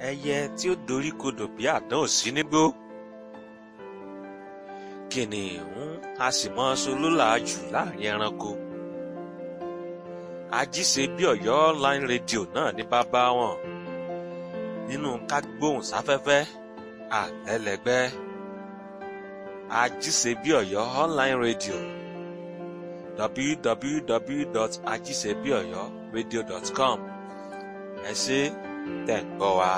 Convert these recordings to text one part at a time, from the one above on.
ẹyẹ tí ó doríkodò bí àdán ò sí nígbó. Kìnìún a sì mọ solólàájú láàrin ẹranko. Ajíṣe bí Ọ̀yọ́ online radio náà ní bàbá wọn nínú ká gbóhùn sáfẹ́fẹ́ àtẹlẹgbẹ́. Ajíṣe bí Ọ̀yọ́ online radio www.ajisebiọyọradio.com. ẹ ṣé tẹ̀ ń gbọ́ wa.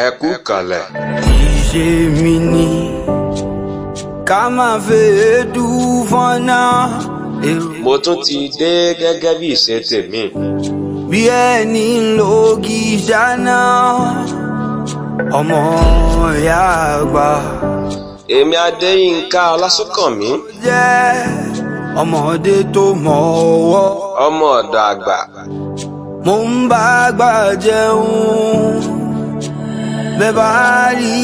Ẹ kú kalẹ̀. Ìṣe mi ni ká máa fèédú fọ́nà. Mo tún ti dé gẹ́gẹ́ bí ìṣe tèmi. Bí ẹni ń lògì ṣáná, ọmọ ìyá àgbà. Èmi Adéyínká Ọlásùnkànmí. Jẹ́ ọmọdé tó mọ ọwọ́. Ọmọ ọ̀dọ̀ àgbà. Mo ń bá àgbà jẹun. Bẹ́ẹ̀ bá rí.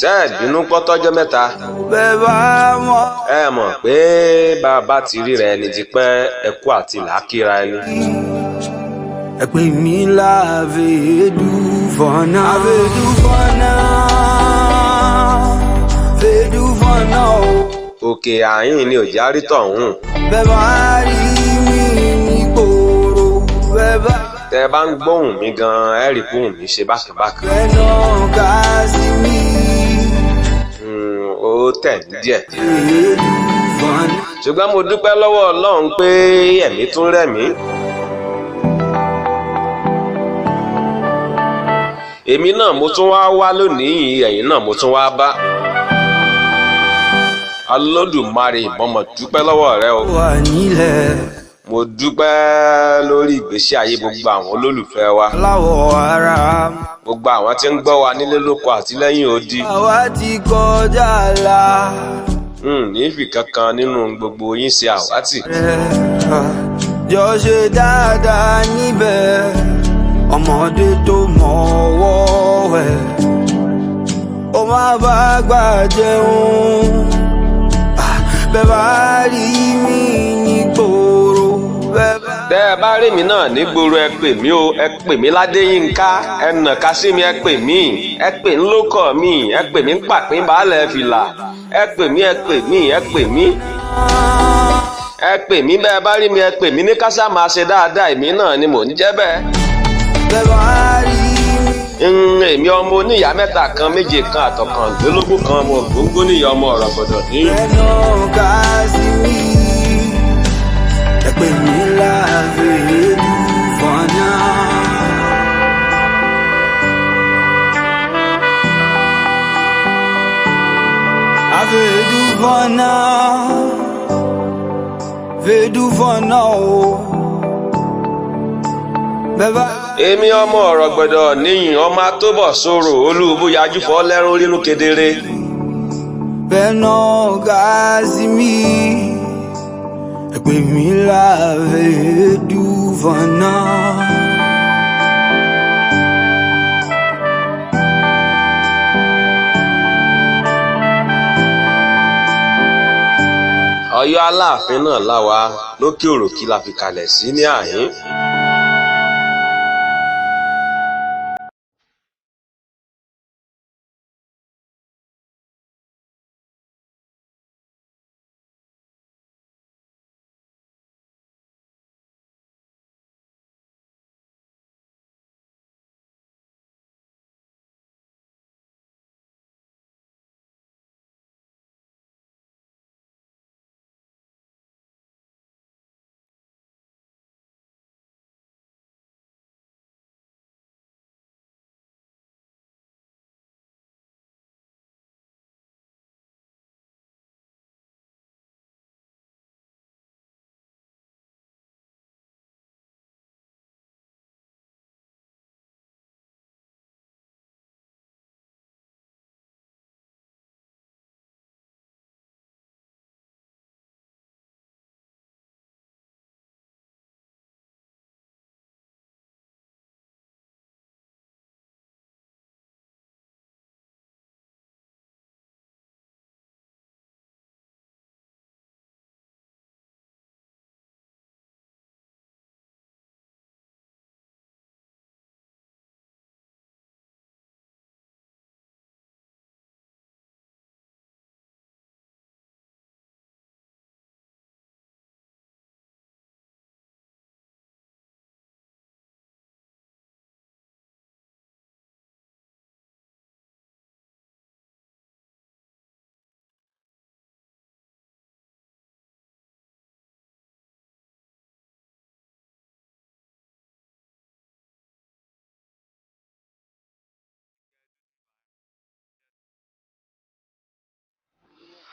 Ṣé ẹ bínú pọ́tọ́jọ́ mẹ́ta? Bẹ́ẹ̀ bá mọ̀. Ẹ mọ̀ pé bàbá ti ríra ẹni ti pẹ́ ẹkú àti làákìra ẹni. Ẹ pè mí láfèédú fọ́nà. Àfèédú fọ́nà. Fèédú fọ́nà o. Òkè àyín ni òjá rí tọ̀hún. Bẹ́ẹ̀ bá rí mi nígboro. Bẹ́ẹ̀ bá. Tẹ́ ẹ bá ń gbóhùn mi gan-an ẹ rí fóhùn mi ṣe bákàbákà. Bẹ́ẹ̀ náà ká sí mi. Ó tẹ̀ ní díẹ̀. Fèédú fọ́nà. Ṣùgbọ́n mo dúpẹ́ lọ́wọ́ Ọlọ́run pé ẹ̀mí tún rẹ̀mí. Èmi náà mo tún wá lónìí, ẹ̀yin náà mo tún wá bá. Olódùmarè mo dúpẹ́ lọ́wọ́ rẹ o. Wà nílẹ̀. Mo dúpẹ́ lórí ìgbésí ayé gbogbo àwọn olólùfẹ́ wa. Láwọ̀ ara. Gbogbo àwọn tí ń gbọ́ wa nílé lóko àti lẹ́yìn odi. Àwa ti kọjá la. Nífì kankan nínú gbogbo yín ṣe àwátì. Jọ ṣe dáadáa níbẹ̀, ọmọdé tó mọ ọwọ́ ẹ̀. Ó má bá àgbà jẹun. Bẹ́ẹ̀ bá rí mi nígboro. Tẹ́ ẹ bá rí mi náà nígboro ẹ pè mí o, ẹ pè mí Ládéyínká, ẹ nàka sí mi ẹ pè mí, ẹ pè ń lókọ̀ mi, ẹ pè mí ń pàpín baálẹ̀ fìlà, ẹ pè mí ẹ pè mí ẹ pè mí. Ẹ pè mí bẹ́ẹ̀ bá rí mi ẹ pè mí ní kásá máa ṣe dáadáa, èmi náà ni mò ń jẹ́ bẹ́ẹ̀. Bẹ́ẹ̀ bá rí mi. Èmi ọmọ oníyàá mẹ́ta kan méje kan àtọ̀kànlélógún kan ọmọ ògbóngbó níyà ọmọ ọ̀rọ̀ gbọ̀dọ̀ ní. Ẹnu ká sí mi. Ẹ pè mí láfèédú fọ́nà. Àfèédú fọ́nà. Fèédú fọ́nà o. Bẹ́ẹ̀ bá. Èmi ọmọ ọ̀rọ̀ gbọ̀dọ̀ níyìn ọmọ atóbọ̀ sòrò olúbóyájú fọ́ lẹ́rún rínú kedere. Bẹ́ẹ̀ náà ká sí mi. Ẹ pè mí láfèédú fọ́nà. Ọ̀yọ́ Aláàfin náà láwa lókè òròkì la fi kalẹ̀ sí ní àhín.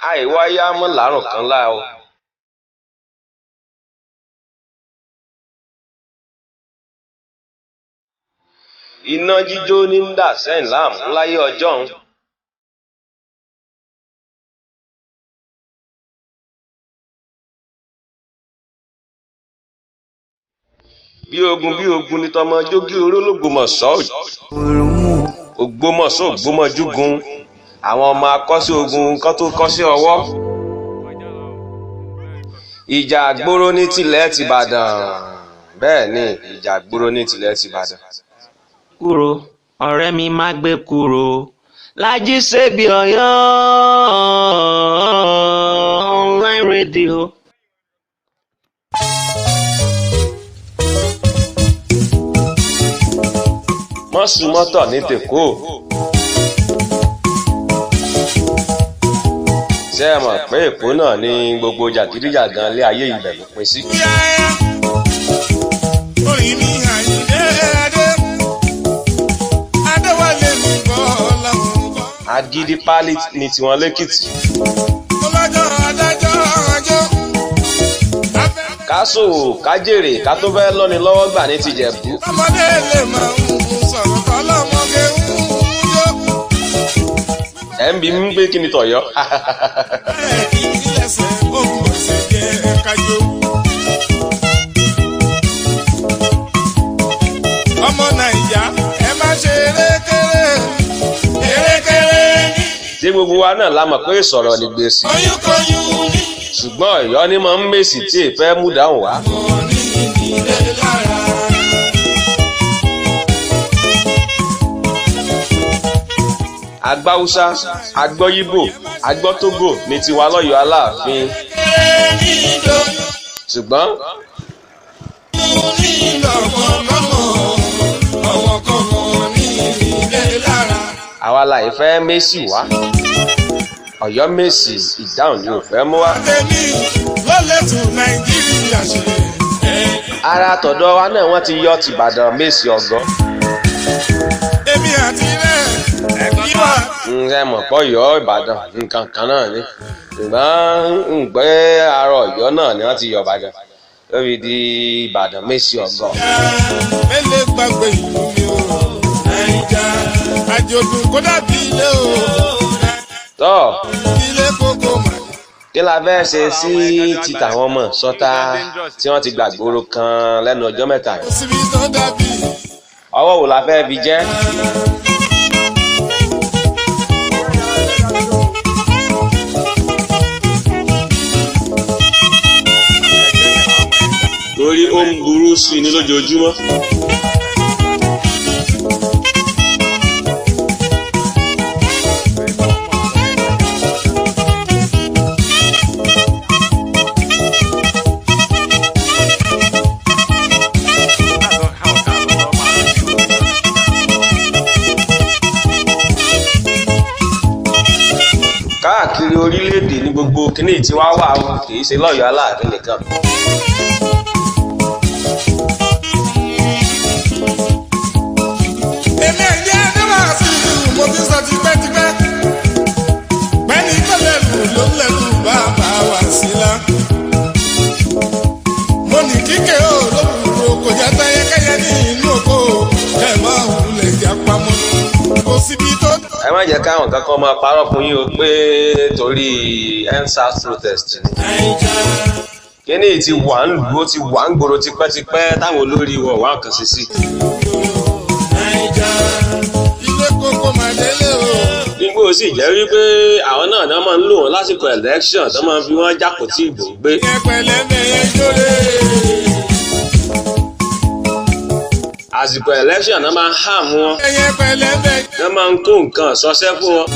àìwáyé àmọ́ làárùn kan lá o. iná jíjó ní ń dà sẹ́yìn láàmú láyé ọjọ́un. bí ogun ni tọmọ jógí orólógbòmọ̀ṣọ́ Ògbómọ̀ṣọ́ Ògbómọjúgun àwọn ọmọ akọ́ṣẹ́ ogun kan tó kọ́ṣẹ́ ọwọ́. ìjà àgbòrò ní tilẹ̀ tìbàdàn bẹ́ẹ̀ ni ìjà àgbòrò ní tilẹ̀ tìbàdàn. kúrò ọ̀rẹ́ mi má gbé kúrò Lájí Ṣebí Ọ̀yọ́ online radio. mọ́sùmọ́tọ̀ ní tèkó. ṣé ẹ mọ̀ pé èkó náà ní gbogbo jàgídíjàgan ilé ayé ibẹ̀ ló pín sí. agídí pálí ní tiwọn lẹ́kìtì. kásò kájèrè ká tó fẹ́ lọ́ni lọ́wọ́ gbà ní tìjẹ̀bú. ọmọdé lè máa ń sọ̀rọ̀ kọ́lọ́mọge ń yó. ẹ̀ ń bi mí pé kí ni tọ̀yọ́. ìlẹ̀sẹ̀ ohun ọ̀sẹ̀ jẹ́ kájọ. ọmọ nàìjà ẹ má ṣe erékeré. tí gbogbo wa náà la mọ̀ pé sọ̀rọ̀ ní gbèsè. oyúnkoyún ní. ṣùgbọ́n Ọ̀yọ́ ni mo ń mèsì tí èèfẹ́ mú dáhùn wá. agbáwúsá agbọ́yíbò agbọ́tógò ní tiwa lọ́yọ̀ọ́ Aláàfin. ṣùgbọ́n àwa la ìfẹ́ mèsì wá. Ọ̀yọ́ mèsì ìdáhùn ni ò fẹ́ mú wá. ara tọ̀dọ̀ wa náà wọ́n ti yọ tìbàdàn mèsì ọ̀gọ́. èmi àti rẹ̀ ìwà. ẹ mọ̀ pọ̀ Ọ̀yọ́ Ìbàdàn nǹkan kan náà ni ṣùgbọ́n ń gbé ara Ọ̀yọ́ náà ni wọ́n ti yọ Ìbàdàn lórí di Ìbàdàn mèsì ọ̀gọ́. mélòó gbàgbé ìlú mi ò Naija àjọ̀dún kó dàbí ilé o. tọ́ ilé kókó mà. kí la fẹ́ ṣe sí ti tàwọn ọmọ sọ́tà tí wọ́n ti gbàgbóró kan lẹ́nu ọjọ́ mẹ́ta yìí. síbi tó dàbí. ọwọ́ wo la fẹ́ fi jẹ́. torí ó ń burú sí i ní lójoojúmọ́. káàkiri orílẹ̀-èdè ní gbogbo kínní tí wá wà ó kì í ṣe lọ́yọ̀ọ́ Aláàfin nìkan. èmi ẹ̀jẹ̀ níwà sí ìlú mo ti sọ tipẹ́tipẹ́. pẹ́ẹ́nì tó lẹ́nu ló ń lẹ́nu bàbá wa sí la. mo ní kíkẹ́ ò lóbùrò kò jẹ́ tẹ́yẹkẹ́yẹ ní inú oko ẹ̀ máa wulẹ̀ jà pamọ́. kò síbi tó. ẹ má jẹ́ káwọn kankan máa parọ́ fún yín o pé torí EndSARS protest ni. kíní ti wà ń lù ó ti wà ń gbòòrò tipẹ́tipẹ́ táwọn olórí wọ̀ wá kàn sí sí. ilé kókó máa délé o. nígbà ó sì jẹ́ wípé àwọn náà máa ń lò wọ́n lásìkò election tó máa ń fi wọ́n jákòtí ìbò gbé. ìyẹn pẹ̀lẹ́ mẹ́yẹ jóre. àsìkò election náà máa ń hàm wọn. ìyẹn pẹ̀lẹ́ mẹ́yẹ. náà máa ń kó nǹkan ṣọṣẹ́ fún wọn.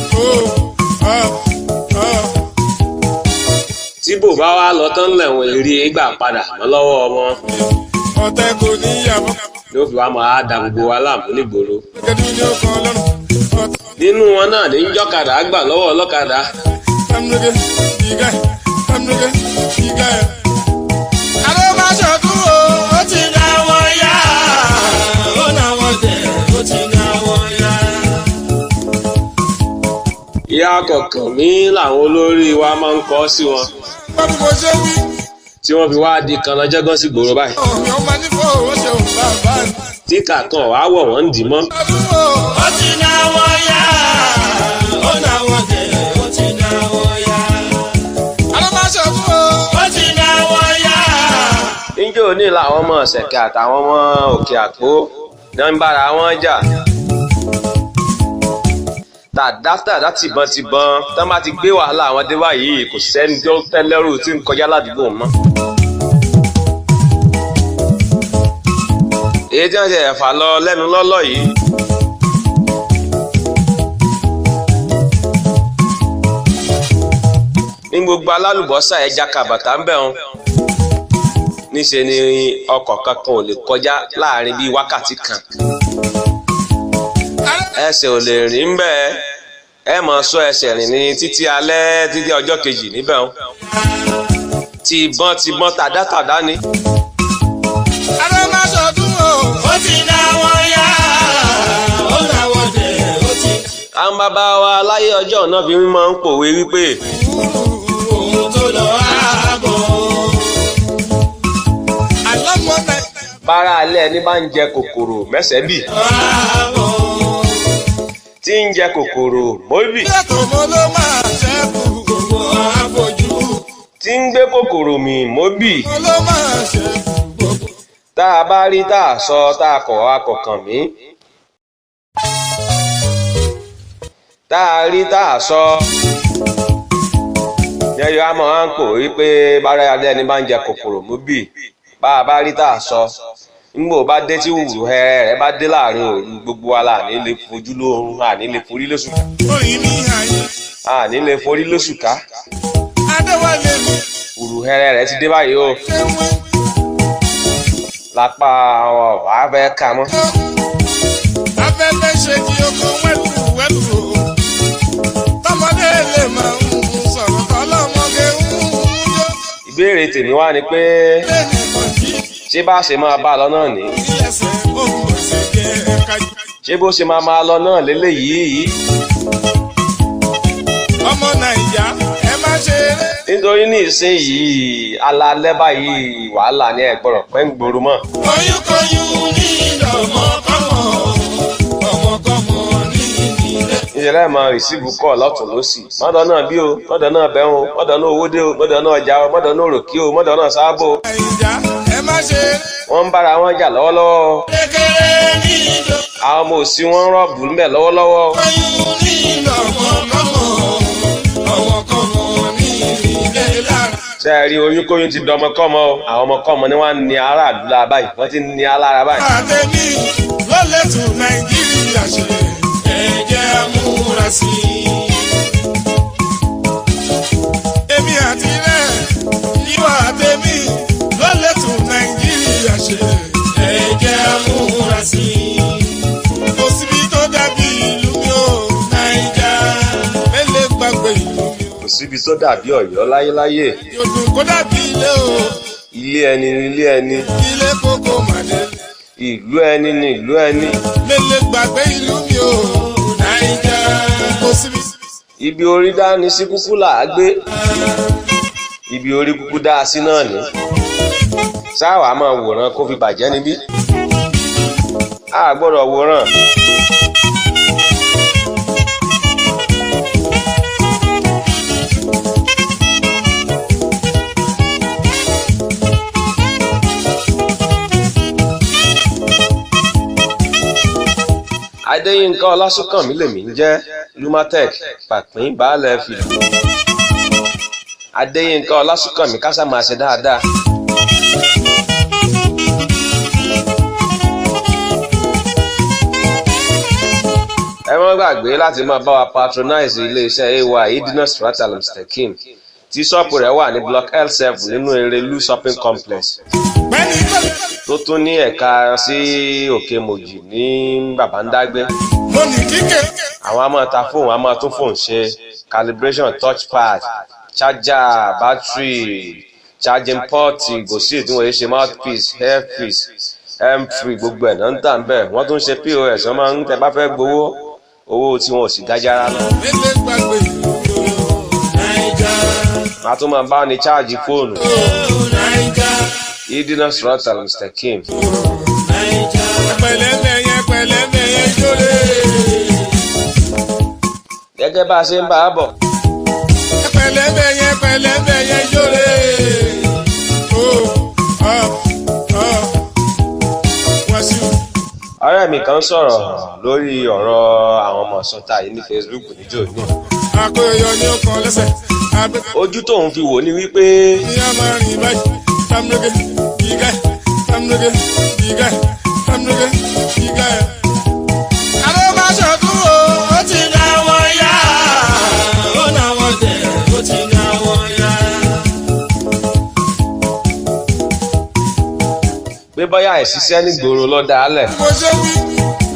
tí bò bá wá lọ tán lẹ̀wọ̀n èrè ìgbà padà mọ́ lọ́wọ́ wọn. ọ̀tẹ̀ kò ní yàbọ̀. ló fi wá máa da gbogbo wa láàmú nígboro. gẹ́gẹ́ ní ọkàn ọlọ́run. nínú wọn náà ní jọ́kadà gbà lọ́wọ́ ọlọ́kadà. amúnugẹ ìgá amúnugẹ ìgá ẹ̀. àlọ́ máa ṣọ̀dún o ó ti dá wọn yá. ó náà wọ́n tẹ̀ ó ti dá wọn yá. ìyá ìyá kọ̀ọ̀kan mi làwọn olórí wa máa ń kọ́ sí wọn Bá bí mo ṣe wí, tí wọ́n fi wá di kanajẹ́gán sí gbòòrò báyìí ọ̀mí ọmọ ní kò ó ṣe òun bàbá mi. tí kàkan wàá wọ̀ wọ́n ń dì mọ́. Àdúgbò ó ti ná wọn yá, ó ná wọn jẹ, ó ti ná wọn yá. Alábàṣọ̀dún ó ti ná wọn yá. níjó ní làwọn ọmọ ṣẹ̀kẹ̀ àtàwọn ọmọ òkè àpó náà ń bára wọn jà tàdátàdá tìbọn tán bá ti gbé wàhálà àwọn dé báyìí kò sẹ́ni tó tẹ́lẹ́rù tí ń kọjá ládùúgbò mọ́. èyí tí wọ́n ṣe ẹ̀fà lọ lẹ́nu lọ́lọ́ yìí ní gbogbo alálùbọ́sà ẹja kàbàtà ń bẹ̀ wọn níṣẹ́ ni ọkọ̀ kankan ò lè kọjá láàrin bíi wákàtí kan ẹsẹ̀ ò lè rìn bẹ́ẹ̀ ẹ máa sọ ẹsẹ̀ rìn ní títí alẹ́ títí ọjọ́ kejì níbẹ̀ wọn tìbọn tàdátàdá ni. Alábàṣọ̀dún ó ti ná wọn yá, ó ná wọn jẹ, ó ti ná. àwọn bàbá wa láyé ọjọ́ náà fi máa ń pòwe wípé Ohun tó lọ ààbọ̀. Àlọ́mọ náà bára alẹ́ ní bá ń jẹ kòkòrò mẹ́sẹ̀ bì ààbọ̀. tí ń jẹ kòkòrò mọ́bì Bí ètò mo ló máa ṣẹ́kù gbogbo àfojú. tí ń gbé kòkòrò mì mọ́bì Mo ló máa ṣẹ́kù gbogbo. tá a bá rí tá a sọ tá a kọ̀ wá kọ̀ọ̀kan mí tá a rí tá a sọ yẹ́yọ́ á máa ń pò wípé bára alẹ́ ní bá ń jẹ kòkòrò mọ́bì bá a bá rí tá a sọ nígbò bá dé tí wùrù hẹrẹ rẹ bá dé láàrin òru gbogbo wa là ní lè fojú lóorun àní lè forí lóṣù ká Oyin ní àyè. àní lè forí lóṣù ká Adéwálé mi wùrù hẹrẹ rẹ ti dé báyìí o ṣé wí. lápá ọ̀wá fẹ́ ka mọ́ Afẹ́fẹ́ ṣe kí oko wẹ́lú wẹ́lú o. Tọmọdé lè máa ń sọ̀rọ̀ tọ́lọ́mọge ń yó. ìbéèrè tèmi wá ni pé Lẹ́nu ìkànnì ṣé bá ṣe máa bá a lọ náà ní ìyẹsẹ̀ ohun ọ̀sẹ̀ jẹ́ ẹ̀ka jù. ṣé bó ṣe máa lọ náà léléyìí Ọmọ Nàìjà ẹ má ṣe eré. nítorí ní ìsinyìí alalẹ́ báyìí wàhálà ní ẹ̀gbọ́rọ̀ pẹ́ ń gbòòrò mọ́ Oyúnkoyún ní ìdọ̀mọ́kọ́mọ́, ọmọkọ́mọ ní ìdílé. ìṣẹ̀lẹ̀ máa rìsíìfù kọ́ lọ́tún lọ́sì mọ́dọ̀ náà bí o mọ́dọ̀ náà bẹ́ o mọ́dọ̀ náà owó dé o mọ́dọ̀ náà ọjà o mọ́dọ̀ náà òròkí o mọ́dọ̀ náà sáábò o Nàìjà ẹ má ṣe eré. wọ́n ń bára wọn jà lọ́wọ́lọ́wọ́ Kékeré ní ìdọ̀. àwọn ọmọ òsì wọn ń rọ́ọ̀bù ńbẹ̀ lọ́wọ́lọ́wọ́ Oyún ní ìdọ̀mọ́kọ́mọ́, ọmọkọ́mọ ní ìdílé lára. ṣe é rí oyúnkóyún ti dọmọkọ́mọ o àwọn ọmọkọ́mọ ni wọ́n ń ní aráàlú lára báyìí wọ́n ti ń ní alára báyìí. Àtẹ̀mí ló lè tún Nàìjíríà ṣe. Ẹ jẹ́ amúra sí i. Èmi àti rẹ̀ ìwà àtẹ̀mí ló lè tún Nàìjíríà ṣe. Ẹ jẹ́ amúra sí i. Kò síbi tó dàbí ìlú mi ò Nàìjà. Mélé gbàgbé ìlú mi ò. kò síbi tó dàbí Ọ̀yọ́ láyéláyé Yòdùn kó dàbí ilé o. ilé ẹni ni ilé ẹni Ilé kókó màdé. ìlú ẹni ni ìlú ẹni Mélé gbàgbé ìlú mi ò Nàìjà. Kò síbi. ibi orí dá ní sí kúkú là á gbé ibi orí kúkú dá a sí náà ní sáwàá máa wòran kó fi bàjẹ́ níbí a gbọ́dọ̀ wòran. Adéyínká Ọlásùnkànmí lèmi ń jẹ́ Lumatech pàpín baálẹ̀ fìlà. Adéyínká Ọlásùnkànmí kásá máa ṣe dáadáa. ẹ má gbàgbé láti máa bá wa patronize iléeṣẹ́ AY Idina Siratal Mustaqim tí ṣọ́ọ̀pù rẹ̀ wà ní block L7 nínú Erelu shopping complex tó tún ní ẹ̀ka sí Òkè Mòjì ní Bàbáńdágbé. Mo ní kíkẹ́. Àwọn a máa ta fóònù, a máa tún fóònù ṣe calibration touchpad, charger, battery, charging port, gòsì tí wọ́n yé ṣe mouthpiece, earpiece, M3 gbogbo ẹ̀ náà ń tà ń bẹ̀. Wọ́n tún ṣe POS, wọ́n máa ń tẹ́ bá fẹ́ gbowó owó tí wọn ò sì dájára lọ. Mélé gbàgbé ìlú màá tún máa bá ní cháàjì fóònù. Naija. Idina Suratal Mustaqim. Naija. Pẹ̀lẹ́mẹ̀yẹ jólè. Gẹ́gẹ́ bá a ṣe ń bá a bọ̀. Pẹ̀lẹ́mẹ̀yẹ jólè. Wàsíù. Ọ̀rẹ́ mi kan sọ̀rọ̀ lórí ọ̀rọ̀ àwọn ọmọ sọ́tà yìí ní Facebook níjó ní. Àkóyọ ní ọkàn lẹ́sẹ̀. Ojú tóun fi wò ní wípé Ní a máa rìn báyìí. Tamlóge, yíga, tamlóge, yíga, tamlóge, yíga. Àlọ́ máa ṣọ̀tún o, ó ti dá wọn yá. Ó náà wọ́n tẹ̀, ó ti dá wọn yá. pé bóyá àìsíṣẹ́ nígboro ló dá a lẹ̀. Mo ṣe wí,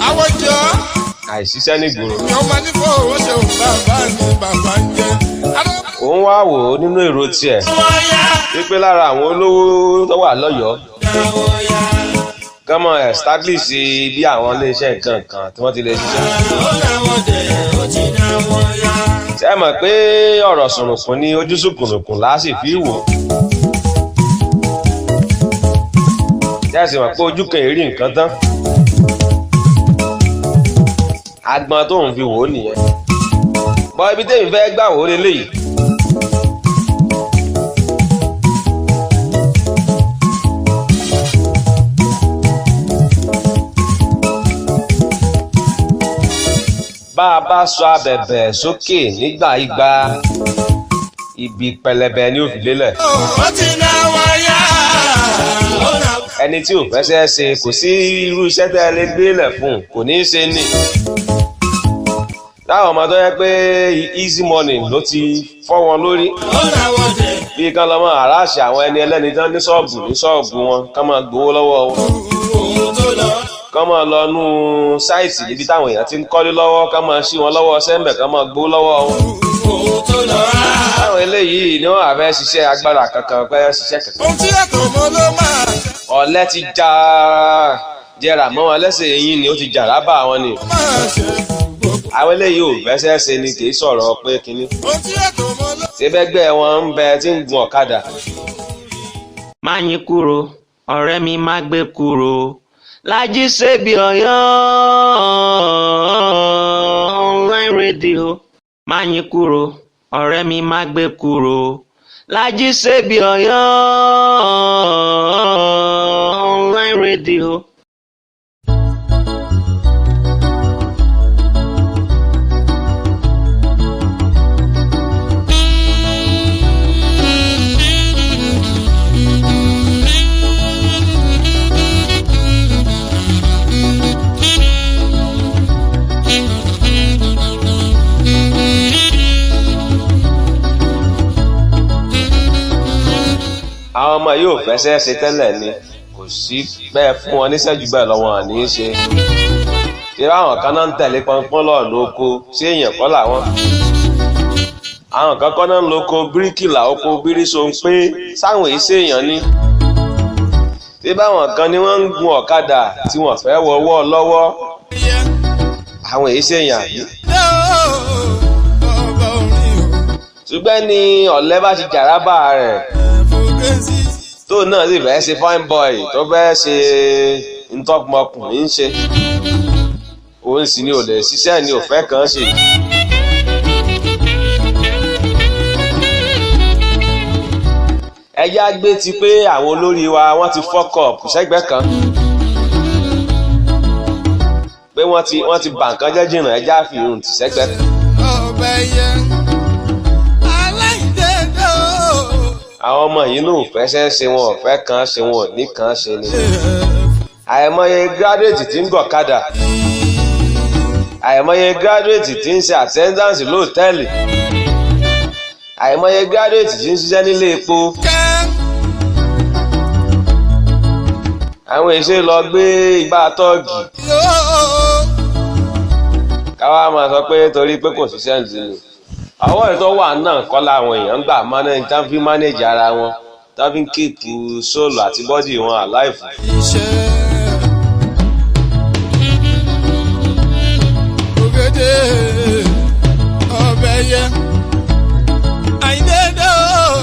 àwọn jọ. Àìsíṣẹ́ nígboro. Mi ò máa ní fọ́ owó ṣe òun bàbá ni bàbá ń jẹ. Òun wá wò ó nínú èrò tiẹ̀ Wọ́n yá. wípé lára àwọn olówó tó wà lọ́yọ̀ọ́ Dá wọn yá. kán mọ̀ establish bí àwọn iléeṣẹ́ nǹkan kan tí wọ́n ti lè ṣiṣẹ́. Ó náà wọ́n tẹ̀, ó ti dá wọn yá. Ṣé ẹ mọ̀ pé ọ̀rọ̀ sùnùkùn ni ojú sùkùnùkùn láàsì fi wò. Ṣé ẹ sì mọ̀ pé ojú kan èrí nǹkan tán. Agbọn tóun fi wò ó nìyẹn. Bọ́ ibi tẹ́mi fẹ́ gbà wò ó leléyìí. Bá a bá sọ abẹ̀bẹ̀ sókè nígbà igba ibi pẹlẹbẹ ni ó fi lélẹ̀. Ó ti dá wọn yá. Ó náà Ẹni tí ò fẹsẹ̀ ṣe kò sí irú iṣẹ́ tẹ́ ẹ lè gbélẹ̀ fún un kò ní í ṣe ní. Láwọn ọmọ tó yẹ pé easy money ló ti fọ́ wọn lórí. ó náà wọ́n tẹ̀. Bí kán lọ mọ àráàṣì àwọn ẹni ẹlẹ́ni tán ní ṣọ́ọ̀bù wọn kán máa gbowó lọ́wọ́ wọn. Ohun tó lọ. Kán máa lọ nú sáìtì níbi táwọn èèyàn ti ń kọ́lé lọ́wọ́ kán máa ṣí wọn lọ́wọ́ sẹ́ńbẹ̀ kán máa gbowó lọ́wọ́ wọn. Ohun tó lọ. Táwọn eléyìí ni wọ́n àfẹ́ ṣiṣẹ́ agbára kankan pẹ́ ṣiṣẹ́ kankan. Ohun tí ètò mọ́ ló máa ṣe. Ọ̀lẹ ti já jẹrà mọ́ wọn lẹ́sẹ̀ eyín ni ó ti jà lábà wọn ni. Máa ṣe gbogbo. Àwọn eléyìí ò fẹsẹ̀ ṣe ni kì í sọ̀rọ̀ pé kínní. Ohun tí ètò mọ́ ló. Ṣébẹ́gbẹ́ wọn ń bẹ tí ń gun ọ̀kadà. má yín kúrò ọ̀rẹ́ mi má gbé kúrò Lájí Ṣebí Ọ̀yọ́ online radio. Má yín kúrò ọ̀rẹ́ mi má gbé kúrò Lájí Ṣebí Ọ̀yọ́ online radio. Àwọn ọmọ yóò fẹsẹ̀ ṣe tẹ́lẹ̀ ni kò sí bẹ́ẹ̀ fún wọn níṣẹ́jú bẹ́ẹ̀ lọ́wọ́ àní í ṣe. Ṣé àwọn kan náà ń tẹ̀lé pọnpọ́n lọ́ọ̀ lóko ṣé èèyàn kọ́ làwọn? Àwọn kan kọ́ náà ń lóko bíríkìlà oko bíríṣo ń pé sáwọn èyí ṣèèyàn ní. Ṣé báwọn kan ni wọ́n ń gun ọ̀kadà tí wọ́n fẹ́ wọ́wọ́ lọ́wọ́? Àwọn èyí ṣèèyàn àbí? Ọba orin o. Ṣùgbọ́n ní ọ̀lẹ bá ti jàrábà rẹ̀ tó náà sì fẹ́ ṣe fine boy tó fẹ́ ṣe ntọ́gbọ̀kùnrin ń ṣe òun sì ni ò lè ṣiṣẹ́ ni ò fẹ́ kàn ṣe. Ẹjẹ́ àgbé ti pé àwọn olórí wa wọ́n ti fuck up sẹ́gbẹ́ kan pé wọ́n ti bà nǹkan jẹ́ jìnnà ẹjẹ́ àfihàn tì sẹ́gbẹ́ kan. Ọba ẹyẹ. Aláìdẹ́dẹ́ o. Àwọn ọmọ yìí ló fẹsẹ̀ ṣe wọn ò fẹ́ kàn ṣe wọn ò ní kàn ṣe ni. Àìmọye gírádùétì tí ń gọ̀kadà àìmọye gírádùétì tí ń ṣe àtẹ́ńdáǹsì lóòtẹ́ẹ̀lì àìmọye gírádùétì tí ń ṣiṣẹ́ nílé epo. Àwọn èṣe lọ gbé igbá tọ́ọ̀gì káwá máa sọ pé torí pé kò ṣiṣẹ́ ń dìlù. Àwọn ètò wà náà kọ́ làwọn èèyàn ń gbà mánéjì tá fi mánéjì ara wọn tá fi ń kíìpù sóòlù àti bọ́dì wọn àláìfù. Ògèdè ọbẹ̀ yẹ. Àìdẹ́dẹ́ o.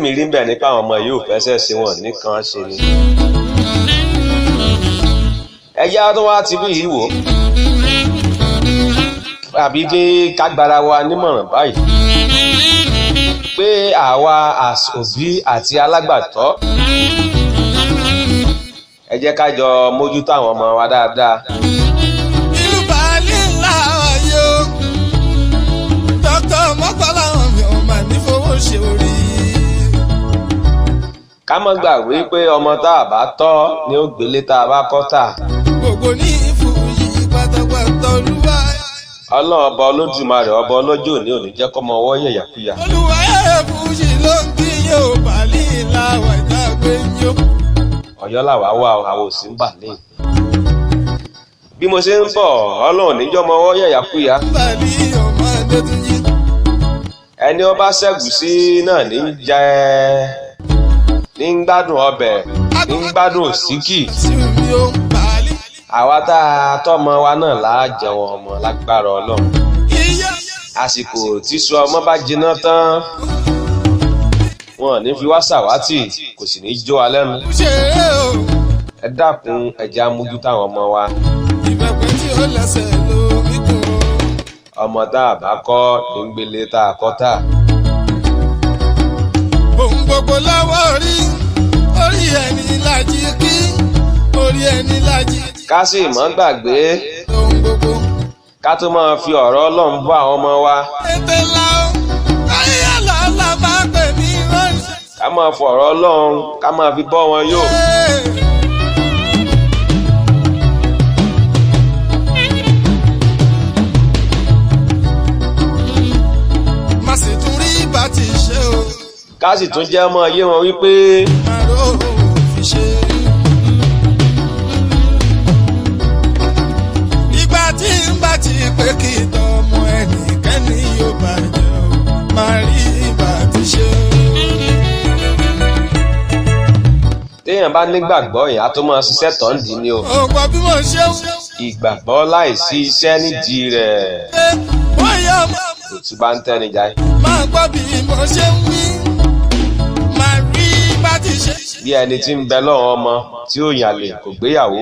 tèmi rí bẹ́ẹ̀ nípa àwọn ọmọ yìí ò fẹsẹ̀ sí wọn nìkan ṣe ni. ẹjẹ́ tó wá ti bí yìí wò àbí pé kágbára wa nímọ̀ràn báyìí pé àwa òbí àti alágbàtọ́ ẹ jẹ́ ká jọ mójútó àwọn ọmọ wa dáadáa. ìlú baálé ńlá ayé o dókítà mọ́kànlá àwọn mi ò mà ní fowó ṣe orí. ká má gbàgbé pé ọmọ tá a bá tọ́ ni ó gbélé tá a bá kọ́ tà. gbogbo ní ìfòyí pátápátá olúwa. ọlọ́run ọba olódùmarè ọba ọlọ́jọ́ òní òní jẹ́ kọ́mọ ọwọ́ yẹ̀yàkúyà. olúwa ẹ̀fúnjì ló ń kí yóò baálé ńlá wà ìdágbé yó. ọ̀yọ́ làwa wà àwọn òsì ń bà lẹ́yìn. bí mo ṣe ń bọ̀ ọlọ́run níjọ́ ọmọ ọwọ́ yẹ̀yàkúyà. baálé ọmọ adétúnjì. ẹni ọba ṣẹ́gun sí náà ní jẹ́ ní ń gbádùn ọbẹ̀ ní ń gbádùn òsíkì. àwa tá a tọ́mọ wa náà láà jẹun ọmọ lágbára ọlọ́run. àsìkò tíṣu ọmọ bá jiná tán wọn ò ní fi wá ṣàwátì kò sì ní jó wa lẹ́nu. ẹ dákun ẹ jẹ́ á mójútó àwọn ọmọ wa. ìbẹ̀pẹ̀ tí ó lẹ́sẹ̀ ló mí kún. ọmọ tá a bá kọ́ ní ń gbélé tá a kọ́ tà. ohun gbogbo lọ́wọ́ orí ẹni lájí kí orí ẹni lájí. ká sì mọ́ gbàgbé ohun gbogbo. ká tó máa fi ọ̀rọ̀ ọlọ́run bọ́ àwọn ọmọ wa. ètè la ó ayé àlọ́lá máa pè mí ránṣẹ́. ká máa fọ ọ̀rọ̀ ọlọ́run ká máa fi bọ́ wọn yó. má sì tún rí bá ti ṣe o. ká sì tún jẹ́ ọmọ yé wọn wípé àrò fi ṣe. ìgbà tí ń bá ti pé kí tọmọ ẹnikẹ́ni yóò bàjẹ́ o máa rí bá ti ṣe o. téèyàn bá nígbàgbọ́ ìyá tó máa ṣiṣẹ́ tán dì ní o. ọgbọ́n bí mo ṣe ń ìgbàgbọ́ láìsí iṣẹ́ nídìí rẹ̀ ṣe bóyá kò tún bá ń tẹ́ni jáì. máa gbọ́ bí mo ṣe ń wí máa rí bá ti ṣe. bí ẹni tí ń bẹ lọ́wọ́ ọmọ tí ó yàn lè kò gbéyàwó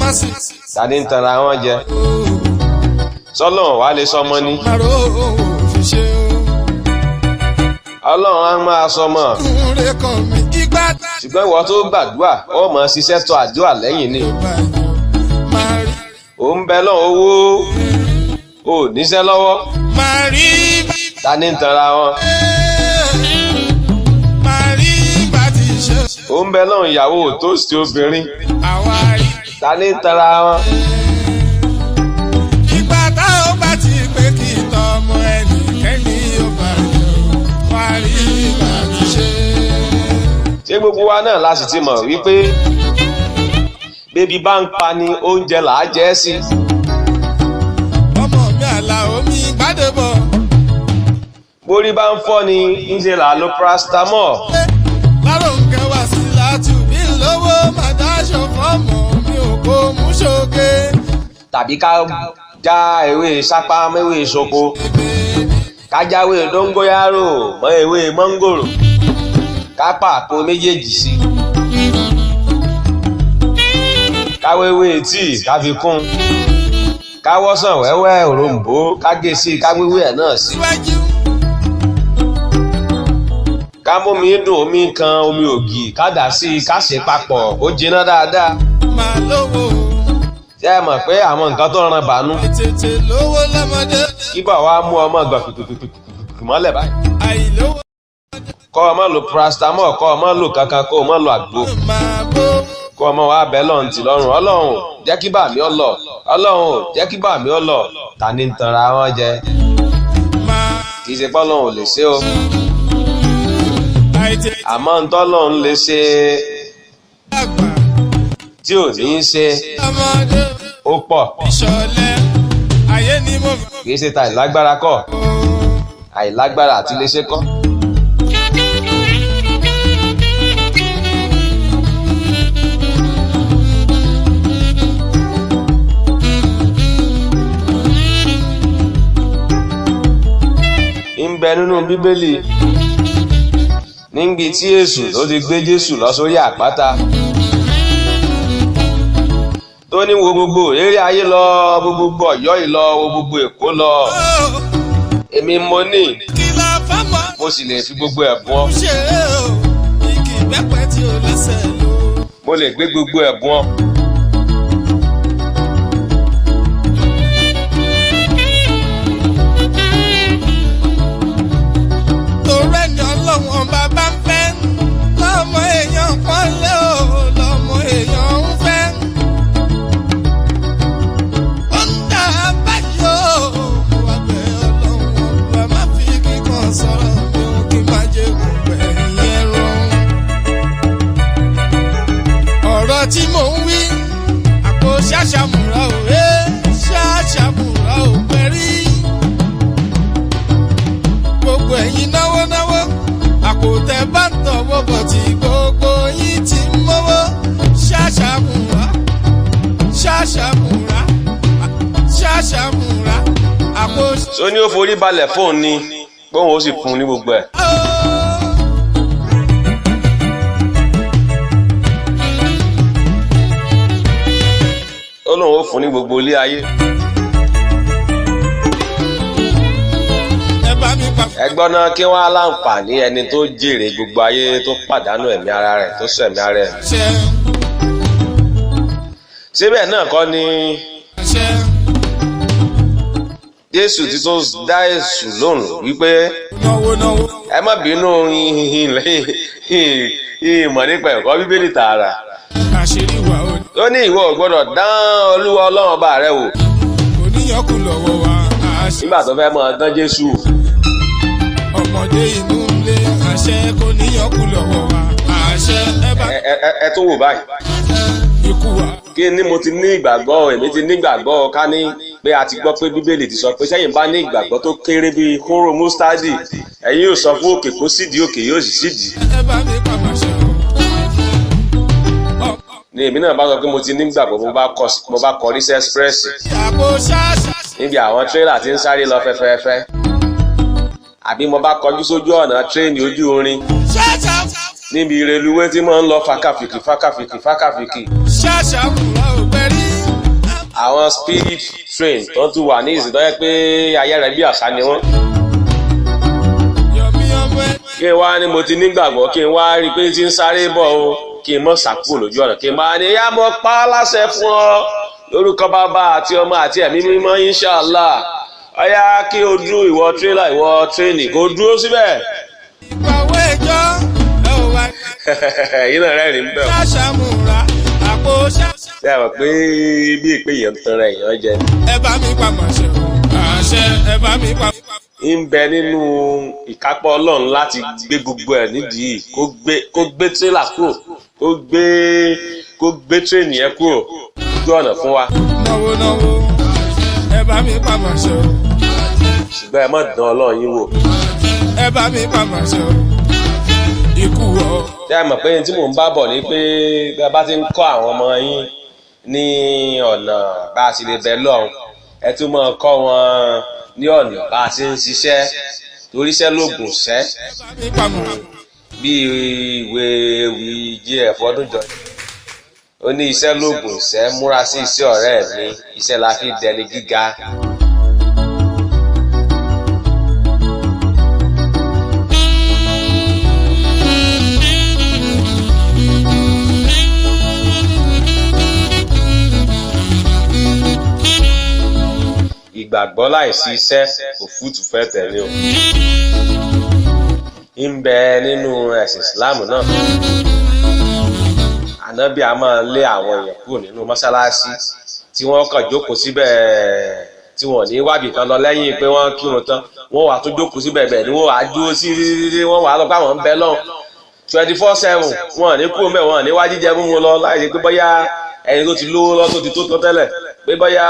má sì ta ní ń tanra wọn jẹ sọ́lọ́run wá lè sọmọ ní. máa rò fi ṣe o. ọlọ́run á máa sọmọ Múre kan mi ìgbà tá ṣùgbọ́n ìwọ tó gbàdúrà ó mọ̀ ṣiṣẹ́ tó àdúrà lẹ́yìn ni. a bàjẹ́ máa rí. ò ń bẹ lọ́wọ́ owó ò níṣẹ́ lọ́wọ́ máa rí ta ní ń tanra wọn. máa rí bá ti ṣe. ò ń bẹ lọ́wọ́ ìyàwó tó sì obìnrin àwa rí. ta ní ń tanra wọn. ìgbà tá ó bá ti pé kí tọmọ ẹnikẹ́ni yóò bàjẹ́ o wá rí bá ti ṣe. ṣé gbogbo wa náà la sì ti mọ̀ wípé bébí bá ń pa ni oúnjẹ là á jẹ sí. ọmọ mi Àlàó mi Gbádébọ̀. borí bá ń fọ́ ni ńṣe là á lo paracetamol. láròǹkẹ́ wá sí látùbí lówó màdáṣọ fọ́ọ̀mù mi ò kó mú ṣoge. tàbí ká já ewé sápá mẹ́wé ṣoko ká jáwé dóngóyárò mọ́ ewé mọ́ngòrò ká pàpò méjèèjì sí. káwéwé tíì ká fi kún ká wọ́sàn wẹ́wẹ́ òrombó ká gé sí ká wéwé ẹ̀ náà sí. síwájú ká mómi dùn omi kan omi ògì ká dà sí ká ṣe papọ̀ ó jiná dáadáa. máa lówó ṣé ẹ mọ̀ pé àwọn nǹkan tó ran bànú tètè lówó lọ́mọdé kí bá wa mú ọmọ gbà kìkìkìkì mọ́lẹ̀ báyìí. àìlówó kọ́ ọ má lo paracetamol kọ́ ọ má lo kankan kó o má lo àgbo máa bó. kó ọmọ wa bẹ́ẹ̀ lọ́n ti lọ́rùn ọlọ́run jẹ́ kí bà mí ọ lọ ọlọ́run jẹ́ kí bà mí ọ lọ ta ni ń tanra wọn jẹ máa kì í ṣe pé ọlọ́run ò lè ṣe o àìtètè àmọ́ ń tọ́lọ́run lè ṣe àgbà tí ò ní í ṣe ọmọdé ó pọ̀ ìṣọ̀lẹ̀ ayé ni mo fi kì í ṣe ta ìlágbára kọ́ àìlágbára àti lè ṣe kọ́. ń bẹ nínú bíbélì níbi tí èṣù tó ti gbé Jésù lọ sórí àpáta tó ní wo gbogbo eré ayé lọ wo gbogbo Ọ̀yọ́ ìlọ wo gbogbo Èkó lọ èmi mo ní mo sì lè fi gbogbo ẹ̀bùn ọ mo lè gbé gbogbo ẹ̀bùn ọ. Ọlọ́run bàbá ń fẹ́ lọ́mọ èèyàn pọ́nlé o lọ́mọ èèyàn ń fẹ́. Ó ń dà báyọ̀ wà pé Ọlọ́run ọba má fi kíkan sọ̀rọ̀ mi ò kí má jẹ́ gbogbo ẹ̀yìn rún. Ọ̀rọ̀ tí mò ń wí àpò ṣàṣàmùrà ò ṣàṣàmùrà ò pẹ̀rí. Gbogbo ẹ̀yin náwó náwó àkótẹ bá ń tọwọ́ bọ̀ tí gbogbo yín ti ń mọ́wọ́ ṣàṣàmùrà ṣàṣàmùrà ṣàṣàmùrà àpò. tó ní ó forí balẹ̀ fóun ni bóun ó sì fún un ní gbogbo ẹ̀. ó lóun ó fún un ní gbogbo ilé ayé. ẹgbọ́n náà kí wọ́n á láǹfààní ẹni tó jèrè gbogbo ayé tó pàdánù ẹ̀mí ara rẹ̀ tó sọ ẹ̀mí ara rẹ̀. síbẹ̀ náà kọ́ ni Jésù ti tó dá Èṣù lóhùn wípé ẹ má bínú ìmọ̀ nípa ẹ̀kọ́ Bíbélì tààrà. ó ní ìwọ ò gbọ́dọ̀ dán Olúwa Ọlọ́run ọba rẹ wò nígbà tó fẹ́ mọ̀ dán Jésù wò. Ọmọdé inú ilé àṣẹ kò níyànkú lọ́wọ́ wa àṣẹ ẹ tún wò báyìí. ikú wa. kí ni mo ti ní ìgbàgbọ́ èmi ti ní ìgbàgbọ́ ká ní pé a ti gbọ́ pé Bíbélì ti sọ pé sẹ́yìn bá ní ìgbàgbọ́ tó kéré bíi hóró mustadi ẹ̀yin yóò sọ fún òkè kó sídìí òkè yóò sì sídìí. ẹ bá mi pa màṣẹ o. ni èmi náà bá sọ pé mo ti ní ìgbàgbọ́ mo bá kọrí sí express níbi àwọn tírélà ti ń sáré lọ fẹ́fẹ́fẹ́ àbí mo bá kọjú sójú ọ̀nà tírẹ́ẹ̀nì ojú irin níbi reluwé tí mo ń lọ fákàfìkì. àwọn speed train tó tún wà ní ìsìn tó yẹ pé ayára bí àṣà ni wọ́n. kí n wá ní mo ti nígbàgbọ́ kí n wá rí i pé tí ń sáré bọ̀ o kí n mọ̀ sàkúrò lójú ọ̀nà kí n máa ní yá mo pa á láṣẹ fún ọ lórúkọ bàbá àti ọmọ àti ẹ̀mí mímọ́ inshallah. Ọya kí o dúró ìwọ tírélà ìwọ tírẹ́nì kó dúró síbẹ̀. Ìpàwé ìjọ ẹ ò wá. Yìí náà rẹ́rìn-ín bẹ́ẹ̀. Ṣàṣàmùrà àpò ṣàṣà. Ṣé ẹ mọ̀ pé bí ìpè yẹn ń tanra èèyàn jẹ? Ẹ bá mi pa màṣẹ o. Àṣẹ ẹ bá mi pa. ń bẹ nínú ìkápọ̀ Ọlọ́run láti gbé gbogbo ẹ̀ nídìí kó gbé tírélà kúrò kó gbé tírẹ́nì yẹn kúrò lójú ọ̀nà fún wa. Náwó ẹ bá mi pa màṣẹ o. ṣùgbọ́n ẹ má dán Ọlọ́run yín wò. ẹ bá mi pa màṣẹ o. ikú o. ṣé ẹ mọ̀ pé tí mò ń bá bọ̀ ni pé bí a bá ti ń kọ́ àwọn ọmọ yín ní ọ̀nà bá a ti lè bẹ lọ́hùn ẹ tún máa kọ́ wọn ní ọ̀nà bá a ti ń ṣiṣẹ́ torí iṣẹ́ lóògùn ṣẹ́ bí ìwé ewì GF Ọdúnjọ ó ní iṣẹ́ lóògùn ṣẹ́ múra sí iṣẹ́ ọ̀rẹ́ mi iṣẹ́ la fi dẹni gíga. ìgbàgbọ́ láìsí iṣẹ́ òfútù fẹ́ tẹ̀lé o. ń bẹ nínú ẹ̀sìn ìsìláàmù náà. ànábì a máa lé àwọn èèyàn kúrò nínú mọ́ṣáláṣí tí wọ́n kàn jókòó síbẹ̀ tí wọ́n ní wábì kan lọ lẹ́yìn pé wọ́n kírun tán wọ́n wà tún jókòó síbẹ̀ bẹ́ẹ̀ ni wọ́n wà á dúró sí wọ́n wà á lọ pé àwọn ń bẹ lọ́hùn 24/7 wọ́n ní kúrò mẹ́ wọ́n ní wá jíjẹ mímu lọ láì ṣe pé bóyá ẹni tó ti lówó lọ tó ti tó tán tẹ́lẹ̀ pé bóyá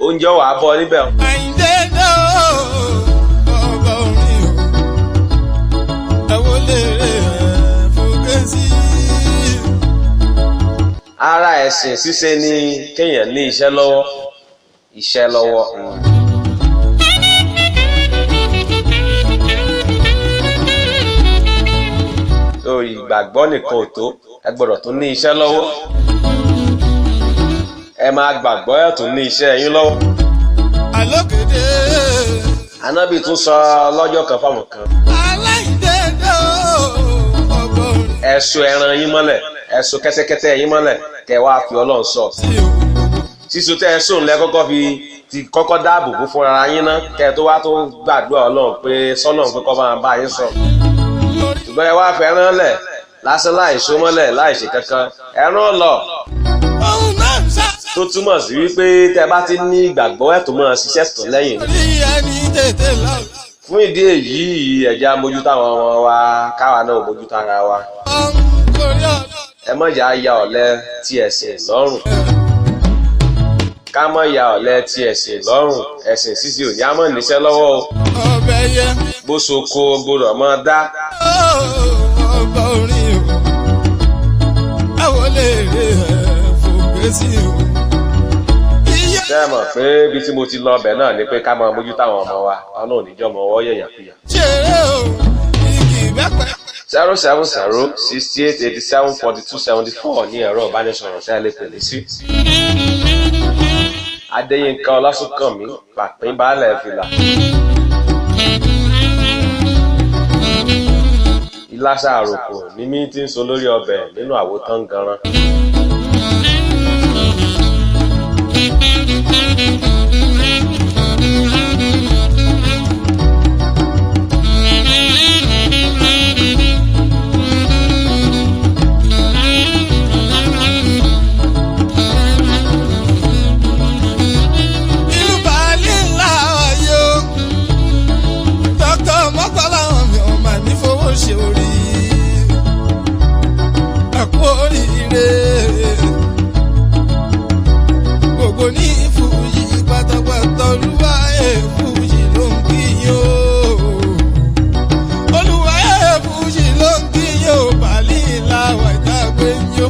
oúnjẹ wà á bọ̀ níbẹ̀. Àyìndé náà ọba orin o ẹ̀wọ́ lè rẹ̀ fòkè sí. ara ẹ̀sìn ṣíṣe ni kéèyàn ní iṣẹ́ lọ́wọ́. ìgbàgbọ́ nìkan ò tó ẹ gbọ́dọ̀ tún ní iṣẹ́ lọ́wọ́ ẹ máa gbàgbọ́ ẹ tún ní iṣẹ́ yín lọ́wọ́. Àlókèdè. Ànábì tún sọ lọ́jọ́ kan fáwọn kan. Aláìdédé ọgbọ́n. Ẹ so ẹran yín mọ́lẹ̀ ẹ so kẹ́tẹ́kẹ́tẹ́ yín mọ́lẹ̀ kẹ́ wá fi Ọlọ́run ṣọ́. Síso tẹ́ ẹ sóun lẹ́ kọ́kọ́ ti kọ́kọ́ dáàbò bò fúnra yín ná kẹ́ tó wá tó gbàdúrà Ọlọ́run pé sọ́nà pé kọ́ máa bá yín sọ. Ṣùgbọ́n ẹ wá fẹ́ràn lẹ̀ lásán láì so mọ́lẹ̀ láì ṣe kankan ẹran lọ. Tó túmọ̀ sí wípé tẹ́ bá ti ní ìgbàgbọ́ ẹ̀ tó máa ṣiṣẹ́ tán lẹ́yìn. Fún ìdí èyí ẹ̀já mójútó àwọn ọmọ wa káwa náà mójútó ara wa. Ẹ má yà ya ọ̀lẹ tí ẹ̀sìn lọ́rùn. Ká má ya ọ̀lẹ tí ẹ̀sìn lọ́rùn. Ẹ̀sìn ṣíṣe ò ní á mọ̀ níṣẹ́ lọ́wọ́ o. Bó soko gbọdọ̀ máa dá. Ọba orin o, àwọn lè rí fògbé sí o. Ṣé ẹ mọ̀ pé ibi tí mo ti lọ ọbẹ̀ náà ni pé ká máa mójútó àwọn ọmọ wa ọ̀nà òníjọ́ ọmọ ọwọ́ yẹ̀yàkuyà. Ṣeré o, igi ìbẹ́pẹ. 070-6887-4274 ní ẹ̀rọ ìbánisọ̀rọ̀ tí a lè pè mí sí. Adéyínká Ọlásùnkànmí pàpín baálẹ̀ fìlà. Ìlàsà àròkò ní mí tí ń so lórí ọbẹ̀ nínú àwo tán ganan. Ṣe orí àpò oríire gbogbo ní fújì pátápátá olúwa fújì ló ń kíyàn olúwa fújì ló ń kíyàn bàálì làwọn ìdágbé ń yó.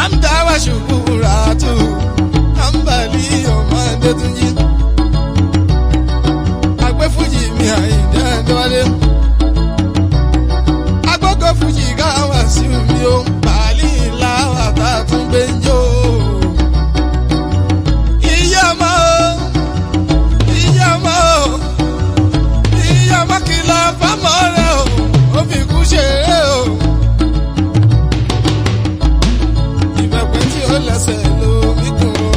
àǹdáwà ṣùkúrà tù àǹbàlì ọmọdé tún yí. Fújì mi Àyìndé Adéwálé agbógo fújì káwá sí mi ó bàálì láwà tá a tún gbé ń jó. Ìyá ọmọ kìlọ̀ fámọ́ rẹ̀ o ó fi kú ṣeré o. Ìbẹ̀pẹ̀ tí ó lẹ́sẹ̀ ló mí kún o.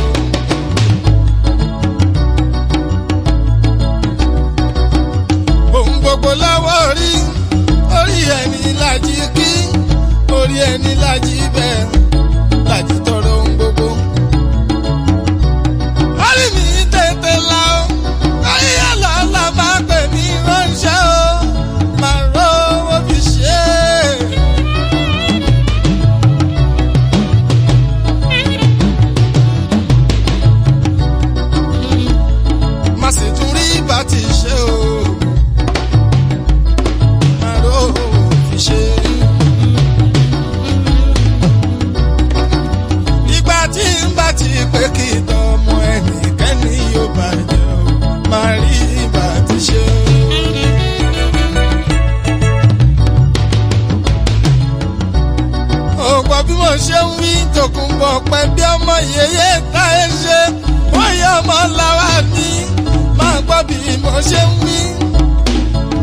Gbogbo lọ́wọ́ orí ẹni lájí kí orí ẹni lájí bẹ́ẹ̀ lájí tọrọ ohun gbogbo. Orí mi tètè la ó ayé àlọ́lá máa pè mí ránṣẹ́ o máa rówó fi ṣe é. Má sì tún rí bá ti ṣe o. Ìgbà tí ń bá ti pé kí tọmọ ẹnikẹ́ni yóò bàjẹ́ o máa rí ìgbà tí ṣe o. Ọ̀pọ̀ bí mo ṣe ń wí tòkunbọ̀ pẹ́ bí ọmọ yẹyẹ tá ẹ ṣe wọ́n yẹ ọmọ làwa ní máa gbọ́ bí mo ṣe ń wí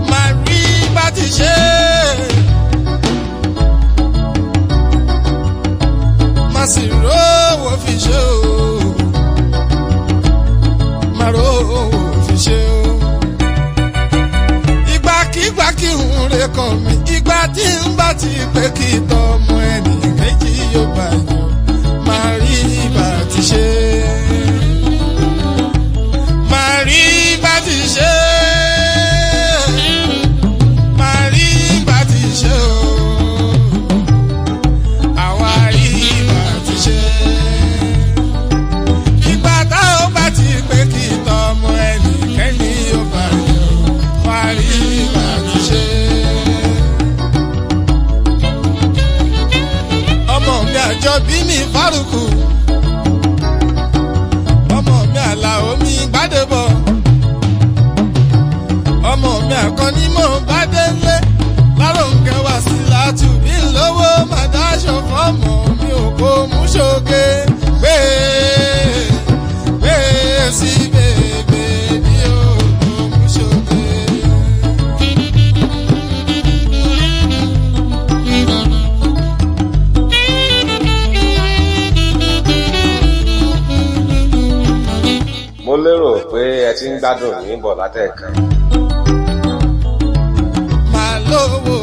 máa rí ìgbà tí ṣe má sì rówó fi ṣe o má rówó fi ṣe o. Ìgbàkígbà kí n rè kàn mí ìgbà tí n bá ti pé kí tọmọ ẹnì kejì yóò bàjẹ́ má rí ìgbà tí ṣe má rí ìgbà tí ṣe má rí ìgbà tí ṣe o. Ìgbà táwọn bá ti pé kí tọmọ ẹnikẹ́ni yóò bàjẹ́ wá rí ìgbà tí ṣe. Ọmọ mi Àjọbí mi Fárúkù, ọmọ mi Àlàó mi Gbádébọ̀, ọmọ mi Àkànjí. ni mo bá délé láròǹkẹ́ wá sí látùbí lówó má dáṣọ fọ́mọ mi ò kó mú ṣoge gbé sí bèbè bí ò kó mú ṣoge. mo lérò pé ẹ ti ń gbádùn ní bọ̀ látẹ̀ẹ̀kan. máa lówó.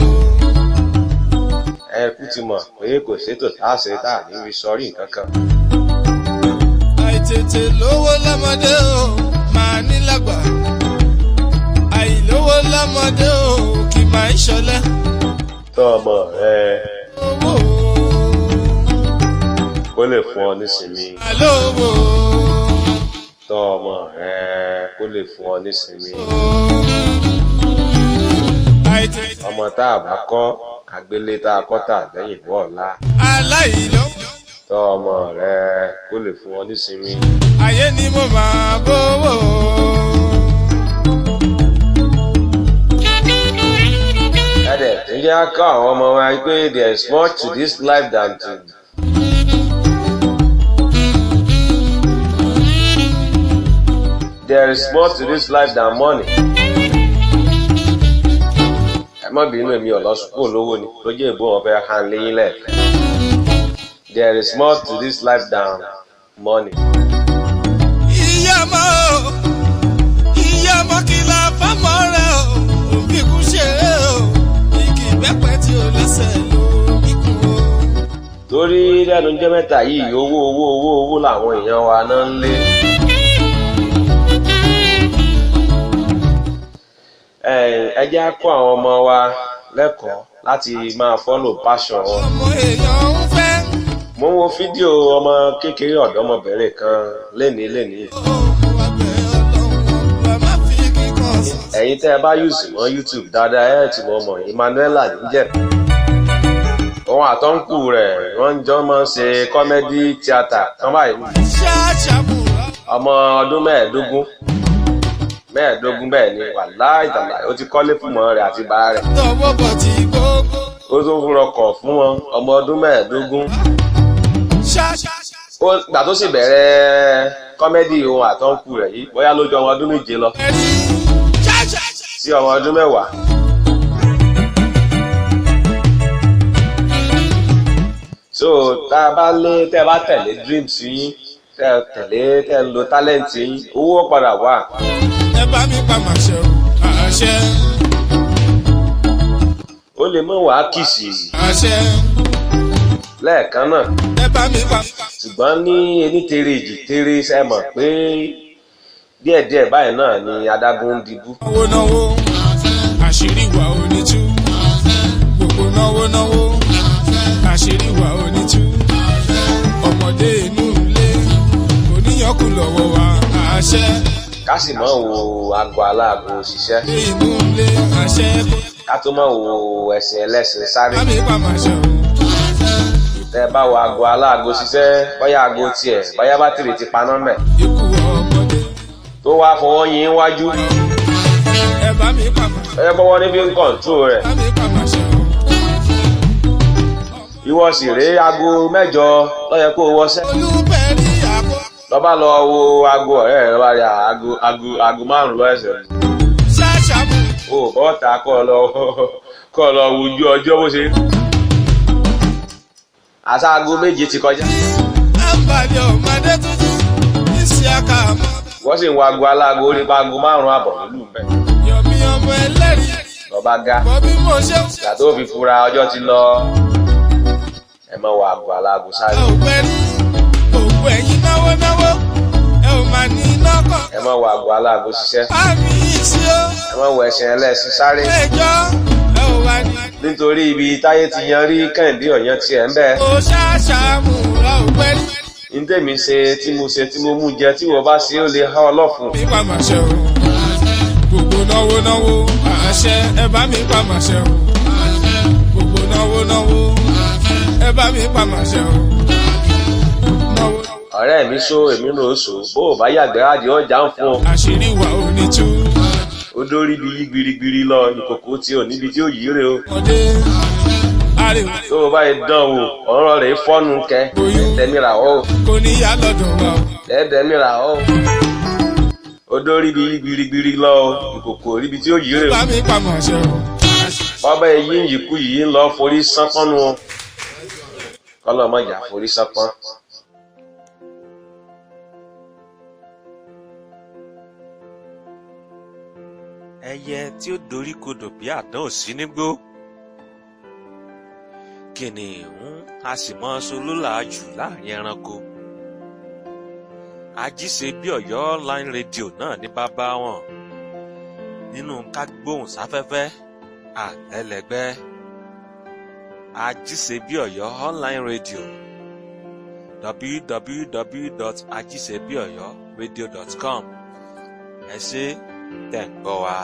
ẹ kú ti mọ̀ pé kò ṣètò tá a ṣe tá a ní fi sọrí nǹkan kan. àìtètè lówó lọ́mọdé o máa ní lágbà àìlówó lọ́mọdé o kì máa ń ṣọlẹ̀. tọ́ ọmọ rẹ owó kó lè fún ọ nísinmi. máa lówó. tọ́ ọmọ rẹ kó lè fún ọ nísinmi. ọmọ tá a bá kọ́ àgbélé tá a kọ́ tà lẹ́yìn bọ́ ọ̀la. aláìlówó. tọ́ ọmọ rẹ kó lè fún ọ nísinmi. ayé ni mo máa bówó. ẹ̀dẹ̀ tó jẹ́ kọ́ àwọn ọmọ wa pé there is much to this life than to. There is more to this life than money. Ẹ má bínú èmi ọ̀lọ́sùnkú olówó ni lójú ìbò wọn fẹ́ hàn léyìn lẹ́ẹ̀kan. There is more to this life than money. ìyá ọmọ kìlọ̀ fámọ́ rẹ̀ o òbí kú ṣeré o igi ìbẹ́pẹ tí o lẹ́sẹ̀ ló kíkú o. Torí lẹ́nu jẹ́ mẹ́ta yìí owó làwọn èèyàn wa náà ń lé. Ẹ jẹ́ á kọ́ àwọn ọmọ wa lẹ́kọ̀ọ́ láti máa follow passion wọn. ọmọ èèyàn ń fẹ́. Mo ń wo fídíò ọmọ kékeré ọ̀dọ́mọbìnrin kan lénìí. Ẹ̀yin tẹ́ ẹ bá use mọ́ YouTube dáadáa ẹ̀ tí mo mọ̀ Emmanuela níjẹ̀. Òun àtọ́nkù rẹ̀ wọ́n jọ máa ń ṣe comedy theatre kan báyìí. Ọmọ ọdún mẹ́ẹ̀ẹ́dógún bẹ́ẹ̀ ni wàláhì tàláhì ó ti kọ́lé fún mọ́ rẹ̀ àti bàá rẹ̀. Ó tún fún ọkọ̀ fún wọn ọmọ ọdún mẹ́ẹ̀ẹ́dógún. Gbà tó sì bẹ̀rẹ̀ kọ́mẹ́dì ohun àtọ́nkù rẹ̀ yìí bóyá ló jọ ọmọ ọdún 7 lọ sí ọmọ ọdún 10. So tá a bá tẹ́ ẹ bá tẹ̀lé dreams yín tẹ́ ń lo talent yín owó padà wà. ẹ bá mi pa màṣẹ o àṣẹ. ó lè mọ̀ wá kìsì àṣẹ. lẹ́ẹ̀kan náà. ẹ bá mi pa. ṣùgbọ́n ní enítere ìjìtere ṣe mọ̀ pé díẹ̀díẹ̀ báyìí náà ni adágún ń dibú. náwó àṣírí wa ò ní tú gbogbo náwó àṣírí wa ò ní tú ọmọdé inú ilé oníyànkú lọ́wọ́ wa àṣẹ. ká sì mọ̀ wo aago aláàbò ṣiṣẹ́. inú ilé àṣẹ. ká tó mọ̀ wo ẹ̀sìn ẹlẹ́sìn sáré. bá mi pa màṣẹ o. tẹ́ bá wo aago aláàgó ṣiṣẹ́ bóyá aago tiẹ̀ bóyá bátìrì ti paná mẹ́. ikú ọmọdé. tó wá fọwọ́ yín wájú. ẹ bá mi pa màṣẹ. ẹ bọ́wọ́ níbi ń kọ̀ǹtró rẹ̀. bá mi pa màṣẹ o. ìwọ sì rèé aago 8 ló yẹ kó o wọṣẹ́. olúbẹ̀rí àkọ́. lọ́ba lọ wo aago ọ̀rẹ́ rẹ̀ lọ́ba rí aago 5 lọ́ẹ̀sẹ̀. ṣáṣàmù. o bọ́ta kọ́ ọ lọ wojú ọjọ́ bó ṣe. àṣà aago 7 ti kọjá. àǹbàdì ọmọdé tuntun ní ṣíàkà mọ́. wọ́n sì ń wo aago aláago orí pa aago 5 àbọ̀ nílùú mbẹ́. yọ̀mí ọmọ ẹlẹ́rìí. lọ́ba ga. bọ́ bí mo ṣe ń ṣe. ìgbà tó fi fura ọjọ́ ti lọ. ẹ má wo aago aláago sáré. ẹ ò pẹ́ ní òkú ẹ̀yìn náwó ẹ ò máa ní iná kọ̀. ẹ má wo aago aláago ṣiṣẹ́. àmì ìṣí o. ẹ má wo ẹṣin ẹlẹ́ṣin sáré. ẹjọ́ ẹ ò wá ní. nítorí ibi táyé ti yan rí kẹ́hìndé ọ̀yàn tiẹ̀ ń bẹ́ẹ̀. ó ṣàṣàmù ra ò pẹ́ ní. ní tèmi ṣe tí mo mú jẹ tí wọ́n bá ṣe ó lè há ọlọ́fun. mi pa màṣẹ o gbogbo náwó àṣẹ ẹ bá mi pa màṣẹ o gbogbo náwó ẹ bá mi pa màṣẹ o náwó. ọ̀rẹ́ mi sọ èmi rò ó sọ bó o bá yàgbẹ́ àdìẹ ọjà ń fún ọ. àṣírí wa ò ní tú. ó dórí bí yí gbirigbiri lọ ìkòkò tí ò níbi tí ó yí rè o. ọdẹ ariwo tó o bá yẹ dán wò ọ̀rọ̀ rẹ̀ fọ́nu kẹ lẹ́ẹ̀dẹ́mìrà ọ́ kò ní yá lọ́dọ̀ wa o. lẹ́ẹ̀dẹ́mìrà ọ́ ó dórí bí yí gbirigbiri lọ ìkòkò níbi tí ó yí rè o. bá mi pamọ́ ṣe o. bọ́bá yìí ń yíkú yìí ń lọ forí sánpọ́nù o kọ́lọ́ mọ̀jà forí sánpọ́n. ẹyẹ tí ó dorí kodò bí àdán ò sí nígbó kìnìún a sì mọ solólàájú láàrin ẹranko ajíṣe bí Ọ̀yọ́ online radio náà ní bàbá wọn nínú kágbóhùn sáfẹ́fẹ́ àtẹlẹgbẹ́ ajíṣe bí Ọ̀yọ́ online radio www.ajíṣebíọ̀yọ́radio.com ẹ ṣé tẹ̀ ń gbọ́ wa.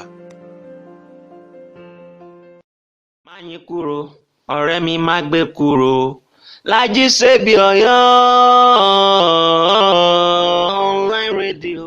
Máyìnkúrò ọ̀rẹ́ mi má gbé kúrò Lájí Ṣebí Ọ̀yọ́ online radio.